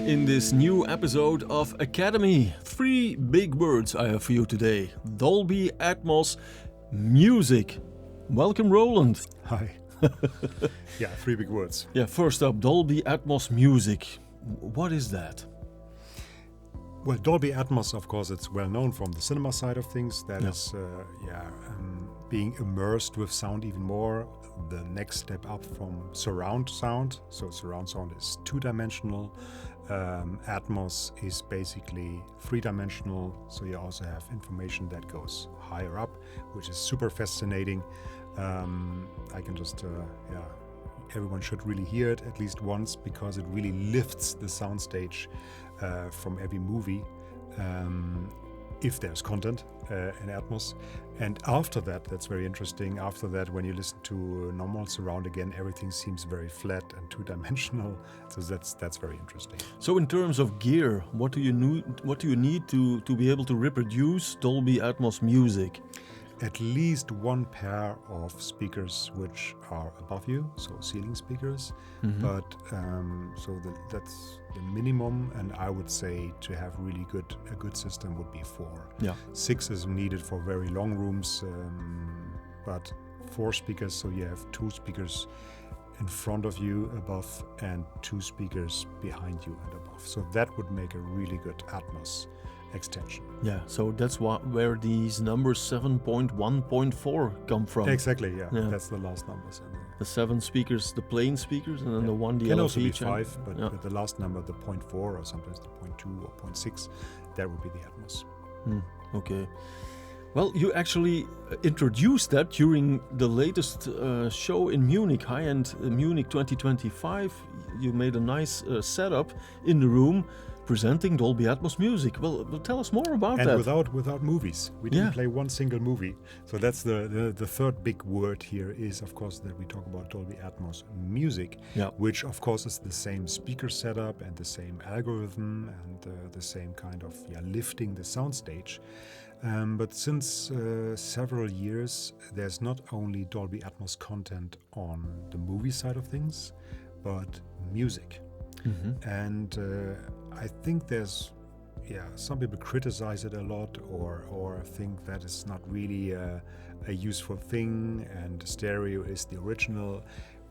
in this new episode of Academy. 3 big words I have for you today. Dolby Atmos music. Welcome, Roland. Hi. Yeah, 3 big words. Yeah, first up, Dolby Atmos music. What is that? Well, Dolby Atmos, of course, it's well known from the cinema side of things. That is, being immersed with sound even more. The next step up from surround sound. So surround sound is 2-dimensional. Atmos is basically 3-dimensional. So you also have information that goes higher up, which is super fascinating. I can just, everyone should really hear it at least once because it really lifts the soundstage from every movie. If there's content in Atmos. And after that, that's very interesting. After that, when you listen to normal surround again, everything seems very flat and 2-dimensional. So that's very interesting. So in terms of gear, what do you need to be able to reproduce Dolby Atmos music? At least one pair of speakers which are above you, so ceiling speakers. Mm-hmm. But that's the minimum, and I would say to have really a good system would be 4. Yeah. 6 is needed for very long rooms, but 4 speakers, so you have 2 speakers in front of you above and 2 speakers behind you and above. So that would make a really good Atmos extension. Yeah, so that's where these numbers 7.1.4 come from. Exactly, yeah. That's the last numbers. The 7 speakers, the plain speakers, and then the 1 DLP. Can also be 5, but the last number, the 0.4 or sometimes the 0.2 or 0.6, that would be the Atmos. Okay. Well, you actually introduced that during the latest show in Munich, High-End Munich 2025. You made a nice setup in the room presenting Dolby Atmos music. Well, tell us more about that. And without movies. We didn't play one single movie. So that's the third big word here is, of course, that we talk about Dolby Atmos music, which, of course, is the same speaker setup and the same algorithm and the same kind of lifting the soundstage. But since several years, there's not only Dolby Atmos content on the movie side of things, but music. Mm-hmm. And I think there's, some people criticize it a lot or think that it's not really a useful thing and stereo is the original,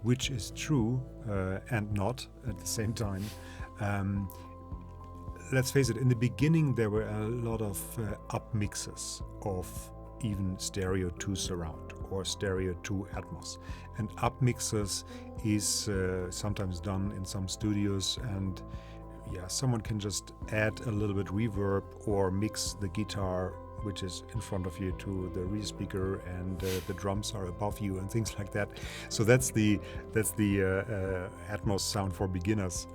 which is true and not at the same time. Let's face it, in the beginning there were a lot of up mixes of even stereo to surround or stereo to Atmos. And up mixes is sometimes done in some studios, and someone can just add a little bit reverb or mix the guitar which is in front of you to the rear speaker, and the drums are above you and things like that. So that's the Atmos sound for beginners.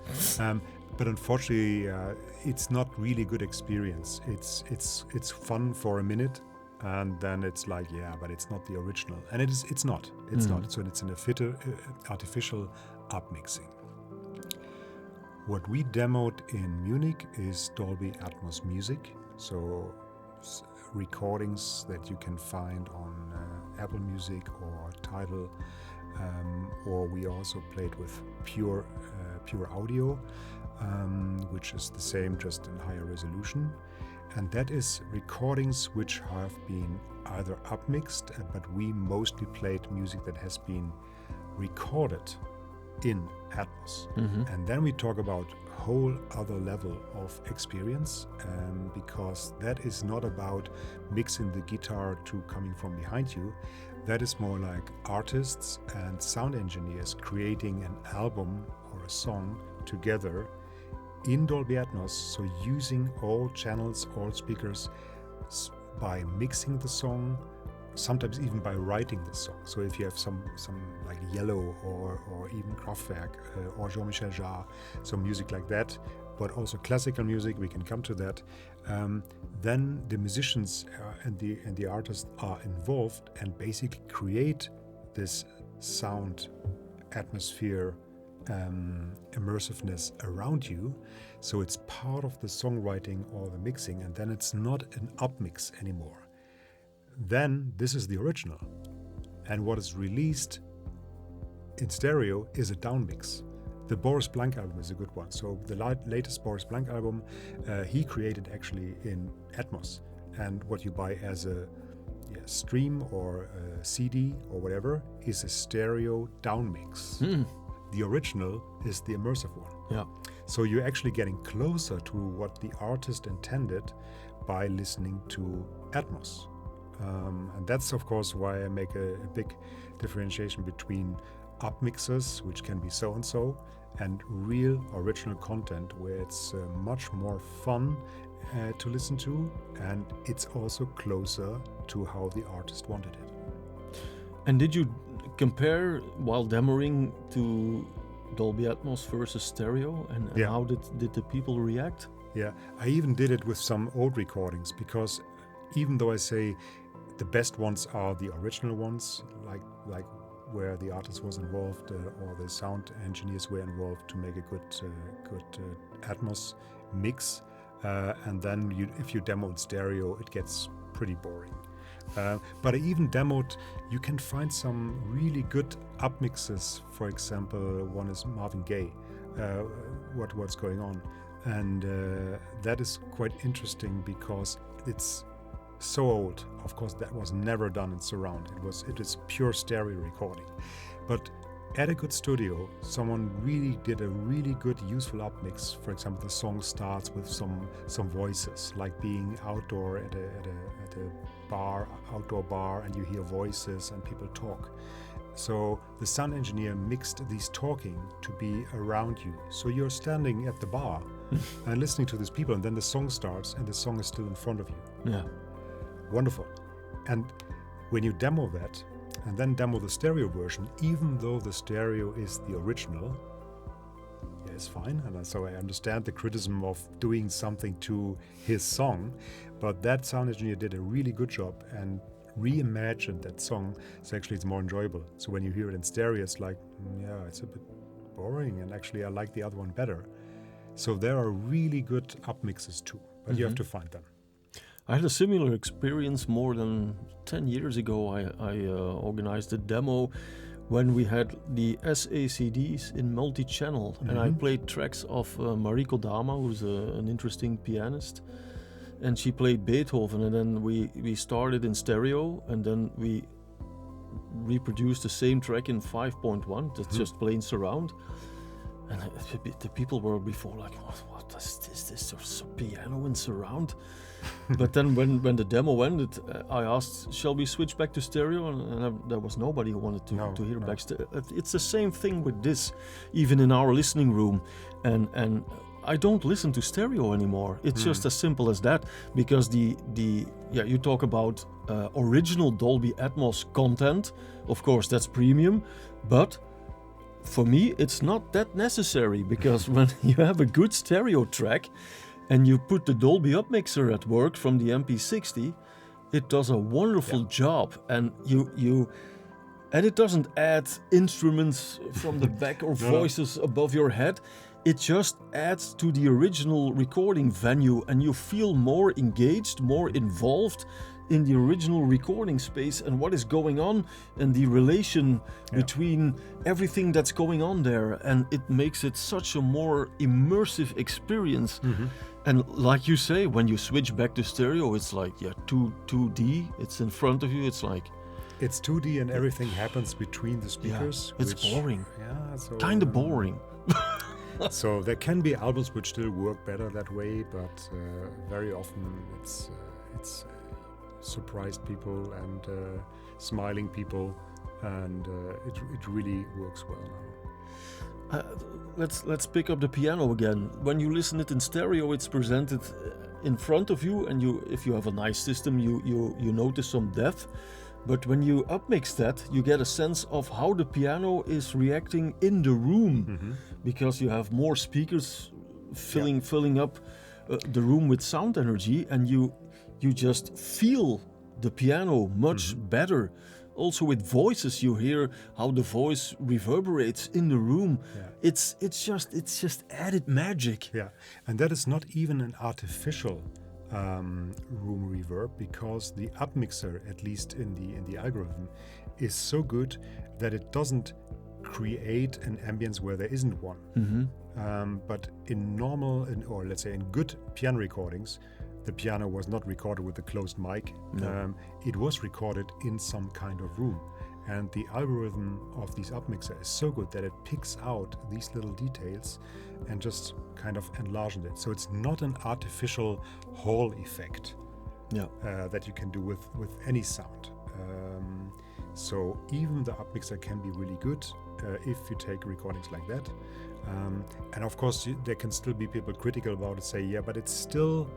But unfortunately, it's not really good experience. It's fun for a minute, and then it's like, but it's not the original. And it's not. It's not. So it's an artificial upmixing. What we demoed in Munich is Dolby Atmos music. So recordings that you can find on Apple Music or Tidal, or we also played with pure audio, which is the same, just in higher resolution. And that is recordings which have been either upmixed, but we mostly played music that has been recorded in Atmos. Mm-hmm. And then we talk about whole other level of experience, because that is not about mixing the guitar to coming from behind you. That is more like artists and sound engineers creating an album or a song together in Dolby Atmos, so using all channels, all speakers, by mixing the song, sometimes even by writing the song. So if you have some like Yellow or even Kraftwerk or Jean-Michel Jarre, some music like that, but also classical music, we can come to that, then the musicians and the artists are involved and basically create this sound atmosphere, immersiveness around you. So it's part of the songwriting or the mixing, and then it's not an upmix anymore. Then this is the original. And what is released in stereo is a downmix. The Boris Blank album is a good one. So the latest Boris Blank album, he created actually in Atmos. And what you buy as a stream or a CD or whatever is a stereo down mix. The original is the immersive one. Yeah. So you're actually getting closer to what the artist intended by listening to Atmos. And that's, of course, why I make a big differentiation between upmixers, which can be so-and-so, and real original content, where it's much more fun to listen to, and it's also closer to how the artist wanted it. And did you compare while demoing to Dolby Atmos versus stereo, and how did the people react? Yeah, I even did it with some old recordings, because even though I say the best ones are the original ones, like where the artist was involved or the sound engineers were involved to make a good Atmos mix, and then if you demo in stereo, it gets pretty boring. But I even demoed, you can find some really good upmixes. For example, one is Marvin Gaye, what's going on. And that is quite interesting because it's so old. Of course, that was never done in surround. It is pure stereo recording. But at a good studio, someone really did a really good useful upmix. For example, the song starts with some voices, like being outdoor at a outdoor bar, and you hear voices and people talk. So the sound engineer mixed these talking to be around you. So you're standing at the bar and listening to these people, and then the song starts and the song is still in front of you. Yeah. Wonderful. And when you demo that and then demo the stereo version, even though the stereo is the original, it's fine. And so I understand the criticism of doing something to his song, but that sound engineer did a really good job and reimagined that song, so actually it's more enjoyable. So when you hear it in stereo, it's like, it's a bit boring, and actually I like the other one better. So there are really good upmixes too, but you have to find them. I had a similar experience more than 10 years ago. I organized a demo when we had the SACDs in multi-channel, and I played tracks of Mariko Dama, who's an interesting pianist, and she played Beethoven, and then we started in stereo, and then we reproduced the same track in 5.1, that's just plain surround. And the people were before like, what is this? There's a piano in surround? But then when the demo ended, I asked, shall we switch back to stereo? And there was nobody who wanted to hear back. It's the same thing with this, even in our listening room. And I don't listen to stereo anymore. It's just as simple as that, because you talk about original Dolby Atmos content. Of course, that's premium, but for me, it's not that necessary, because when you have a good stereo track and you put the Dolby Upmixer at work from the MP60, it does a wonderful job, and and it doesn't add instruments from the back or voices above your head. It just adds to the original recording venue, and you feel more engaged, more involved in the original recording space and what is going on, and the relation between everything that's going on there, and it makes it such a more immersive experience. And like you say, when you switch back to stereo, it's like 2D, it's in front of you, it's like it's 2D and everything happens between the speakers. It's boring. So kind of boring. So there can be albums which still work better that way, but very often it's surprised people and smiling people, and it really works well now. Let's pick up the piano again. When you listen it in stereo, it's presented in front of you, and if you have a nice system, you notice some depth. But when you upmix that, you get a sense of how the piano is reacting in the room, because you have more speakers filling up the room with sound energy, and you just feel the piano much better. Also with voices, you hear how the voice reverberates in the room. It's just added magic. Yeah, and that is not even an artificial room reverb, because the upmixer, at least in the algorithm, is so good that it doesn't create an ambience where there isn't one. But in normal, or let's say in good piano recordings, the piano was not recorded with a closed mic. No. It was recorded in some kind of room. And the algorithm of these upmixer is so good that it picks out these little details and just kind of enlarges it. So it's not an artificial hall effect that you can do with any sound. So even the upmixer can be really good if you take recordings like that. And of course, there can still be people critical about it, say, yeah, but it's still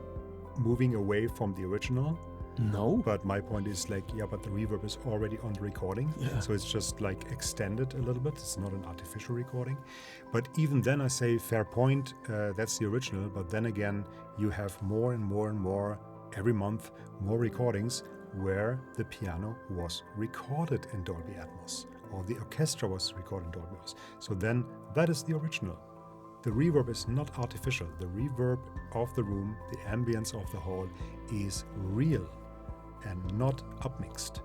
moving away from the original. No. But my point is like, yeah, but the reverb is already on the recording. Yeah. So it's just like extended a little bit. It's not an artificial recording. But even then I say, fair point, that's the original. But then again, you have more and more and more every month, more recordings where the piano was recorded in Dolby Atmos or the orchestra was recorded in Dolby Atmos. So then that is the original. The reverb is not artificial. The reverb of the room, the ambience of the hall is real and not upmixed.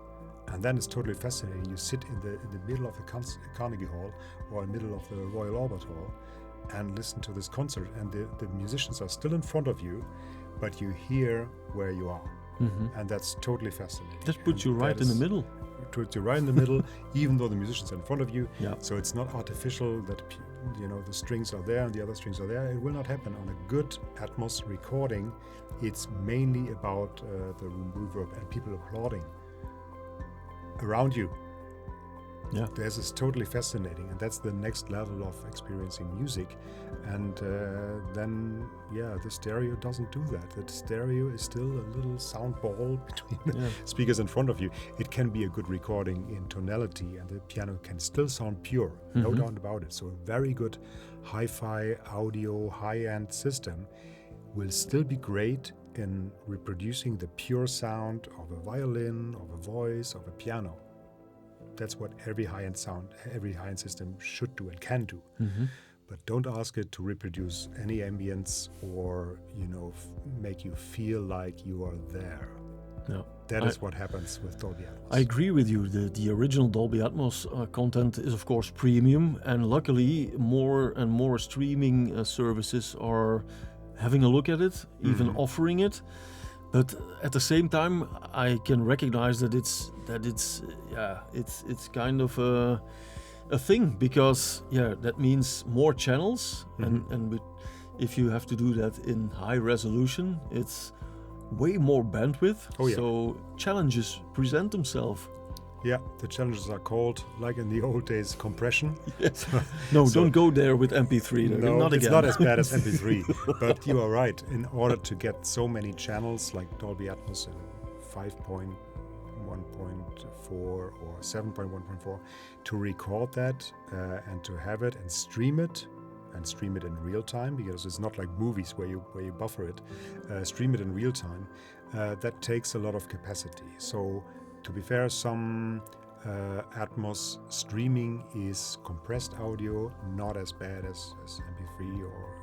And then it's totally fascinating. You sit in the middle of the Carnegie Hall or in the middle of the Royal Albert Hall and listen to this concert, and the musicians are still in front of you, but you hear where you are. And that's totally fascinating. That puts you right in the middle. Puts you right in the middle, even though the musicians are in front of you. Yeah. So it's not artificial that the strings are there and the other strings are there. It will not happen on a good Atmos recording. It's mainly about the room reverb and people applauding around you. Yeah. This is totally fascinating, and that's the next level of experiencing music. And then, the stereo doesn't do that. The stereo is still a little sound ball between the speakers in front of you. It can be a good recording in tonality, and the piano can still sound pure, no doubt about it. So a very good hi-fi audio high-end system will still be great in reproducing the pure sound of a violin, of a voice, of a piano. That's what every high-end system should do and can do. But don't ask it to reproduce any ambience or, make you feel like you are there. No. That is what happens with Dolby Atmos. I agree with you. The original Dolby Atmos content is, of course, premium, and luckily more and more streaming services are having a look at it, even offering it. But at the same time, I can recognize that it's kind of a thing, because that means more channels, and if you have to do that in high resolution, it's way more bandwidth. So challenges present themselves. Yeah, the challenges are called, like in the old days, compression. Yes. Don't go there with MP3. No, not it's again. not as bad as MP3. But you are right. In order to get so many channels like Dolby Atmos in 5.1.4 or 7.1.4, to record that and to have it and stream it in real time, because it's not like movies where you buffer it. Stream it in real time. That takes a lot of capacity. So, to be fair, some Atmos streaming is compressed audio, not as bad as MP3 or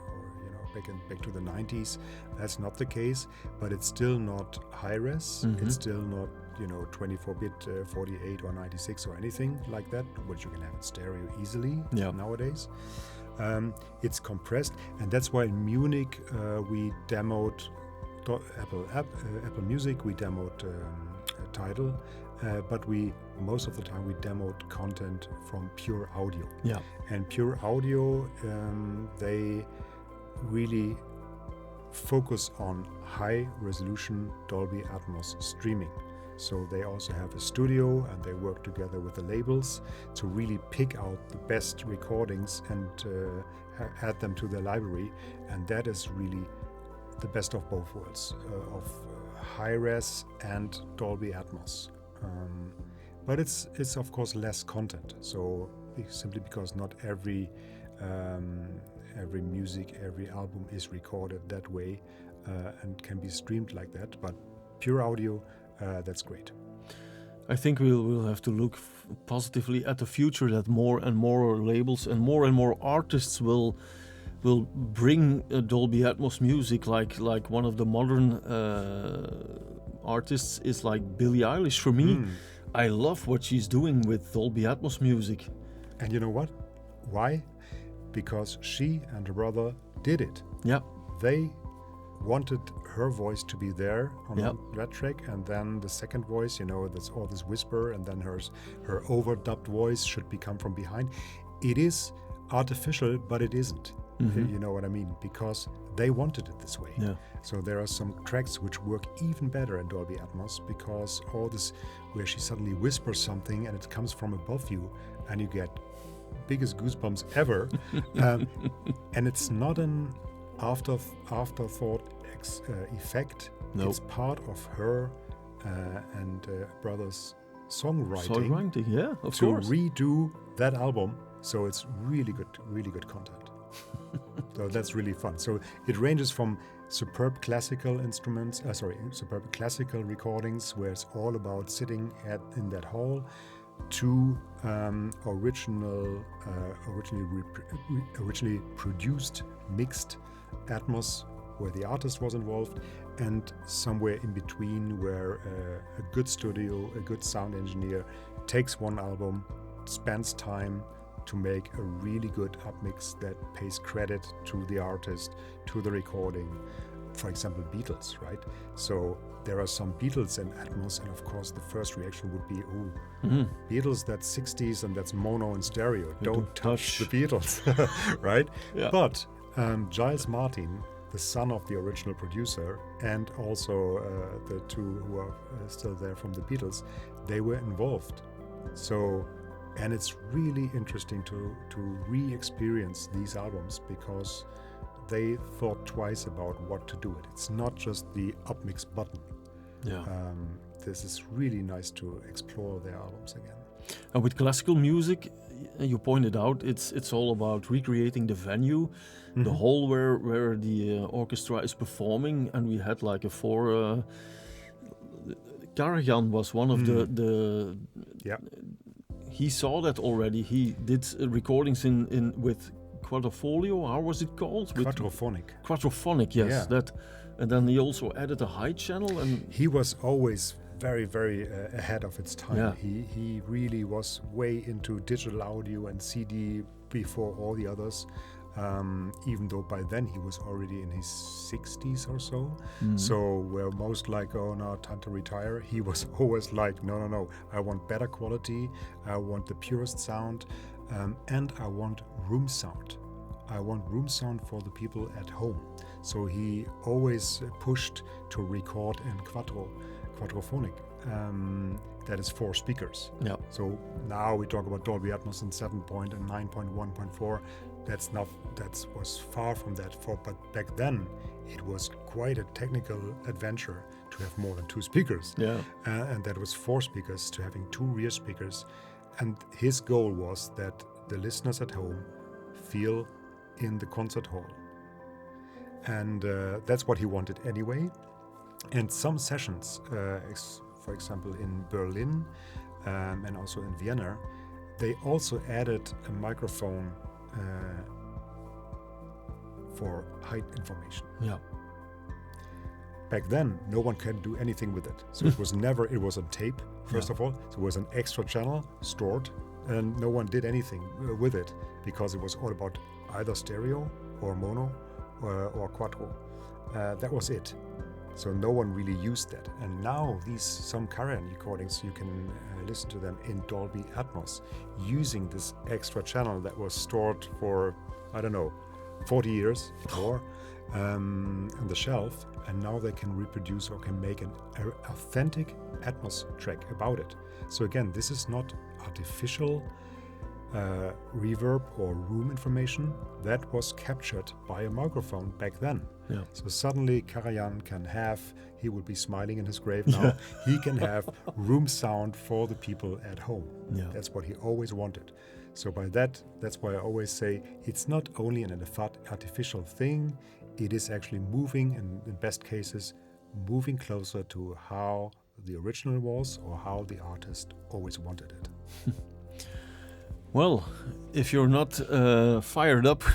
back to the 90s. That's not the case, but it's still not high res. It's still not 24-bit 48 or 96 or anything like that, which you can have in stereo easily nowadays. It's compressed, and that's why in Munich we demoed Apple Music, we demoed Tidal, but most of the time we demoed content from Pure Audio. Yeah. And Pure Audio, they really focus on high resolution Dolby Atmos streaming. So they also have a studio, and they work together with the labels to really pick out the best recordings and add them to their library. And that is really the best of both worlds, of high-res and Dolby Atmos. But it's of course less content. So simply because not every music, every album is recorded that way and can be streamed like that. But Pure Audio, that's great. I think we'll have to look positively at the future, that more and more labels and more artists will bring Dolby Atmos music. Like one of the modern artists is like Billie Eilish for me. I love what she's doing with Dolby Atmos music. And you know what? Why? Because she and her brother did it. Yeah. They wanted her voice to be there on that track, and then the second voice, that's all this whisper, and then her overdubbed voice should come from behind. It is artificial, but it isn't. You know what I mean? Because they wanted it this way. Yeah. So there are some tracks which work even better in Dolby Atmos, because all this where she suddenly whispers something and it comes from above you and you get biggest goosebumps ever. And it's not an afterthought effect. No. It's part of her and brother's songwriting. Yeah, of to course. redo that album. So it's really good content. So that's really fun. So it ranges from superb classical recordings where it's all about sitting in that hall, to originally produced mixed Atmos where the artist was involved, and somewhere in between where a good studio, a good sound engineer takes one album, spends time to make a really good upmix that pays credit to the artist, to the recording. For example, Beatles, right? So there are some Beatles in Atmos, and of course the first reaction would be, Beatles, that's 60s and that's mono and stereo. Don't touch the Beatles, right? Yeah. But Giles Martin, the son of the original producer, and also the two who are still there from the Beatles, they were involved. So, and it's really interesting to re-experience these albums, because they thought twice about what to do it. It's not just the upmix button. Yeah. This is really nice to explore their albums again. And with classical music, you pointed out it's all about recreating the venue, the hall where the orchestra is performing, and we had like a four. Karajan was one of the. Yeah. He saw that already. He did recordings in with quadrofolio. How was it called? Quadrophonic. Quadrophonic, yes. Yeah. That, and then he also added a high channel, and he was always very ahead of its time. Yeah. He really was way into digital audio and CD before all the others. Even though by then he was already in his 60s or so. So we're most like, oh no, time to retire. He was always like, no, I want better quality, I want the purest sound, and I want room sound. I want room sound for the people at home. So he always pushed to record in quadrophonic. That is 4 speakers. yeah. So now we talk about Dolby Atmos in 7 point and 9.1.4. That was far from that. But back then, it was quite a technical adventure to have more than 2 speakers. Yeah. And that was 4 speakers to having 2 rear speakers. And his goal was that the listeners at home feel in the concert hall. And that's what he wanted anyway. And some sessions, for example, in Berlin and also in Vienna, they also added a microphone for height information. Yeah. Back then, no one could do anything with it. So it was on tape, first of all. So it was an extra channel stored, and no one did anything with it, because it was all about either stereo or mono or quattro. That was it. So no one really used that. And now some Karajan recordings, you can listen to them in Dolby Atmos using this extra channel that was stored for, 40 years or on the shelf. And now they can reproduce or can make an authentic Atmos track about it. So again, this is not artificial reverb or room information. That was captured by a microphone back then. Yeah. So suddenly Karajan he will be smiling in his grave now, he can have room sound for the people at home. Yeah. That's what he always wanted. So by that's why I always say it's not only an artificial thing, it is actually moving, and in best cases, moving closer to how the original was or how the artist always wanted it. Well, if you're not fired up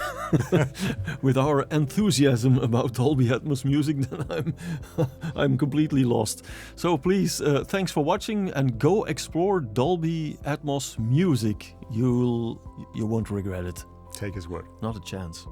with our enthusiasm about Dolby Atmos music, then I'm completely lost. So please, thanks for watching, and go explore Dolby Atmos music. You won't regret it. Take his word. Not a chance.